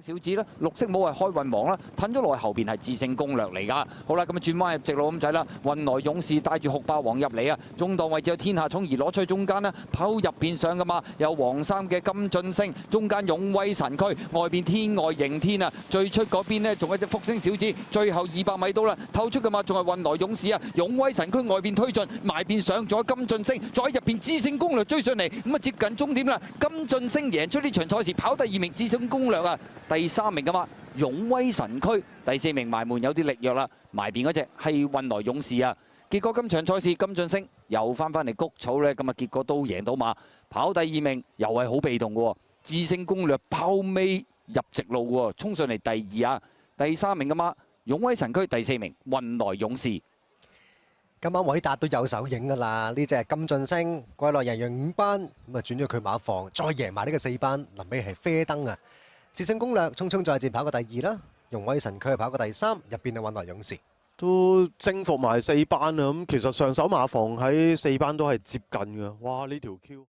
小子啦，綠色帽係開運王啦，褪咗落去後邊係智勝攻略嚟㗎。好啦，咁啊轉彎入直路咁滯啦，運來勇士帶住酷霸王入嚟啊，中檔位置有天下寵兒攞出去中間啦，跑入邊上㗎嘛，有黃衫嘅金晉升，中間勇威神驅，外邊天外迎天啊，最出嗰邊呢仲有隻福星小子，最後200米到啦，透出㗎嘛，仲係運來勇士啊，勇威神驅外邊推進，埋邊上咗金晉升，再喺入邊智勝攻略追上嚟，咁啊接近終點啦，金晉升贏出呢場賽事，跑第2名智勝攻略啊，第3名㗎嘛。勇威神驅，第4名埋門有啲力弱啦，埋邊嗰隻係運來勇士啊。結果今場賽事金晉升又翻嚟谷草咧，咁啊結果都贏到馬，跑第2名又係好被動嘅喎。智勝攻略包尾入直路喎，衝上嚟第2啊，第3名嘅馬勇威神驅，第4名運來勇士。今晚偉達都有手影㗎啦，呢隻金晉升季內贏完5班，咁啊轉咗佢馬房，再贏埋呢個4班，臨尾係啡燈啊！智勝攻略匆匆再戰跑過第2啦，勇威神驅跑過第3，入邊係運來勇士。都征服埋4班啦，咁其實上手馬房喺4班都係接近嘅，哇！呢條 Q